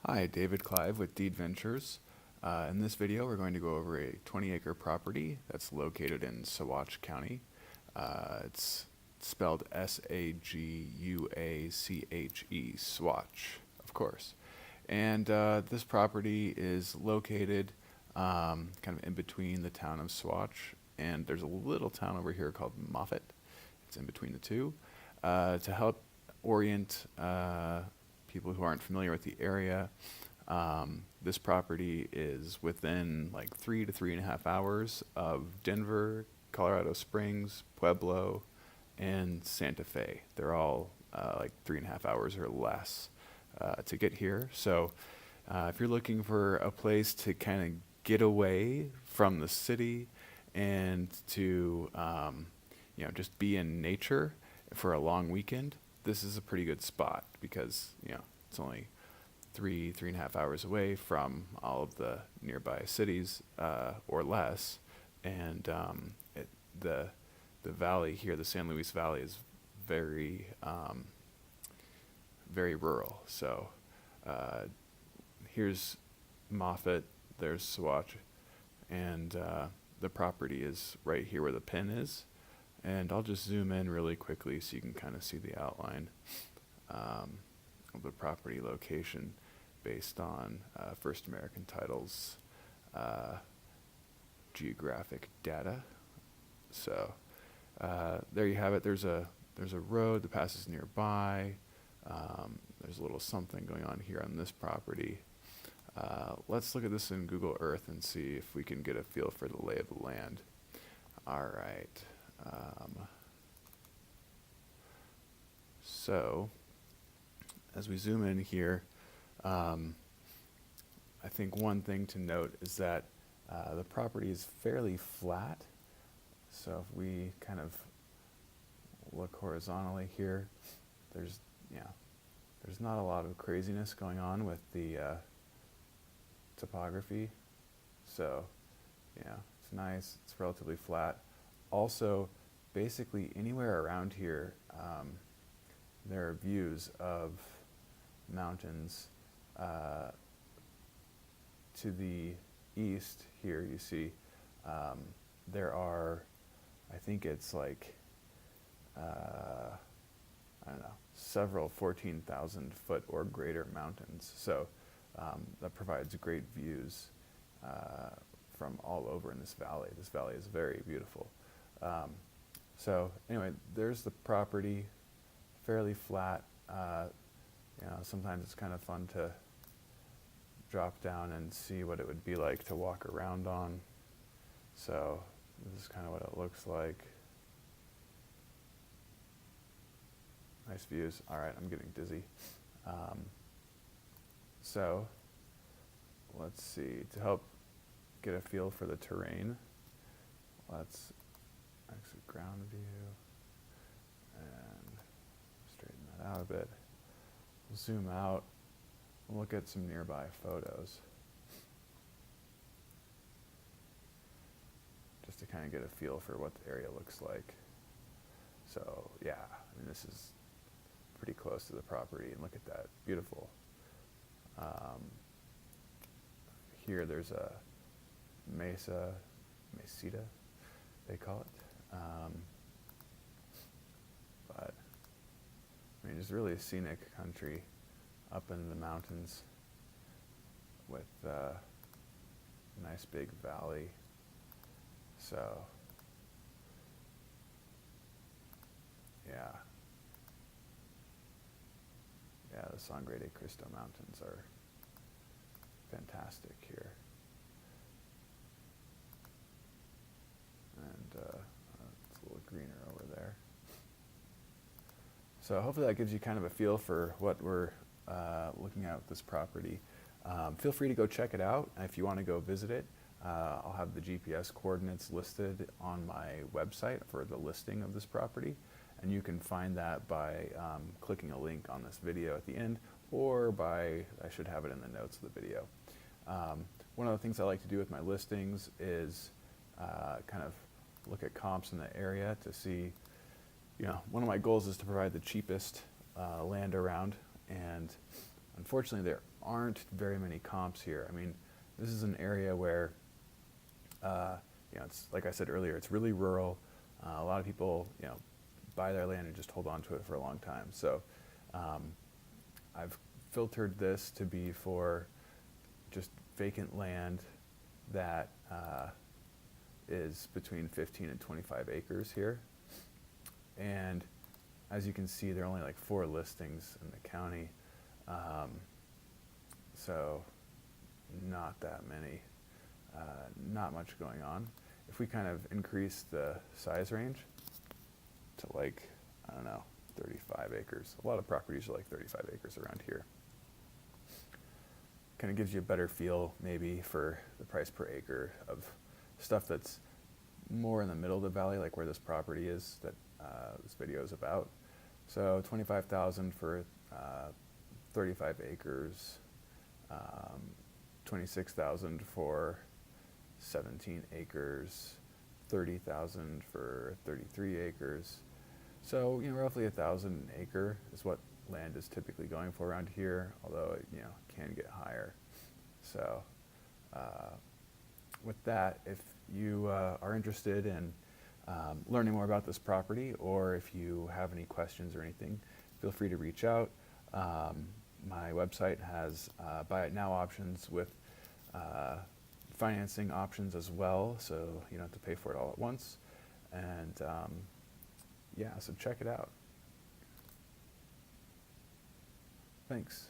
Hi, David Clive with Deed Ventures. In this video, we're going to go over a 20-acre property that's located in Saguache County. It's spelled S-A-G-U-A-C-H-E, Swatch, of course. And this property is located kind of in between the town of Saguache, and there's a little town over here called Moffat. It's in between the two. To help orient people who aren't familiar with the area, this property is within like 3 to 3.5 hours of Denver, Colorado Springs, Pueblo, and Santa Fe. They're all like 3.5 hours or less to get here. So if you're looking for a place to kind of get away from the city and to just be in nature for a long weekend, this is a pretty good spot because it's only 3.5 hours away from all of the nearby cities or less, and the valley here, the San Luis Valley, is very very rural. So here's Moffat, there's Saguache, and the property is right here where the pin is. And I'll just zoom in really quickly so you can kind of see the outline of the property location based on First American Title's geographic data. So there you have it. There's a road that passes nearby. There's a little something going on here on this property. Let's look at this in Google Earth and see if we can get a feel for the lay of the land. All right. So as we zoom in here, I think one thing to note is that the property is fairly flat. So if we kind of look horizontally here, there's not a lot of craziness going on with the topography. So it's nice, it's relatively flat. Also, basically anywhere around here, there are views of mountains. To the east here, you see there are, I think it's like, I don't know, several 14,000 foot or greater mountains. So that provides great views from all over in this valley. This valley is very beautiful. So anyway, there's the property, fairly flat. Sometimes it's kind of fun to drop down and see what it would be like to walk around on. So this is kind of what it looks like. Nice views. All right, I'm getting dizzy. So let's see, to help get a feel for the terrain, let's exit ground view and straighten that out a bit. We'll zoom out and look at some nearby photos just to kind of get a feel for what the area looks like. So yeah, I mean, this is pretty close to the property, and look at that, beautiful. Here there's a meseta, they call it. But I mean, it's really a scenic country up in the mountains with a nice big valley. So yeah, the Sangre de Cristo Mountains are fantastic here. And it's a little greener over there. So hopefully that gives you kind of a feel for what we're looking at with this property. Feel free to go check it out. If you want to go visit it, I'll have the GPS coordinates listed on my website for the listing of this property. And you can find that by clicking a link on this video at the end, or I should have it in the notes of the video. One of the things I like to do with my listings is kind of look at comps in the area to see, one of my goals is to provide the cheapest land around, and Unfortunately, there aren't very many comps here. I mean, this is an area where, it's like I said earlier, it's really rural. A lot of people, buy their land and just hold on to it for a long time. So I've filtered this to be for just vacant land that is between 15 and 25 acres here. And as you can see, there are only like 4 listings in the county. So not that many, not much going on. If we kind of increase the size range to like, I don't know, 35 acres. A lot of properties are like 35 acres around here. Kind of gives you a better feel maybe for the price per acre of stuff that's more in the middle of the valley, like where this property is that this video is about. So $25,000 for 35 acres, $26,000 for 17 acres, $30,000 for 33 acres. So, roughly $1,000 an acre is what land is typically going for around here, although it, can get higher. So, with that, if you are interested in learning more about this property, or if you have any questions or anything, feel free to reach out. My website has buy it now options with financing options as well, so you don't have to pay for it all at once. And so check it out. Thanks.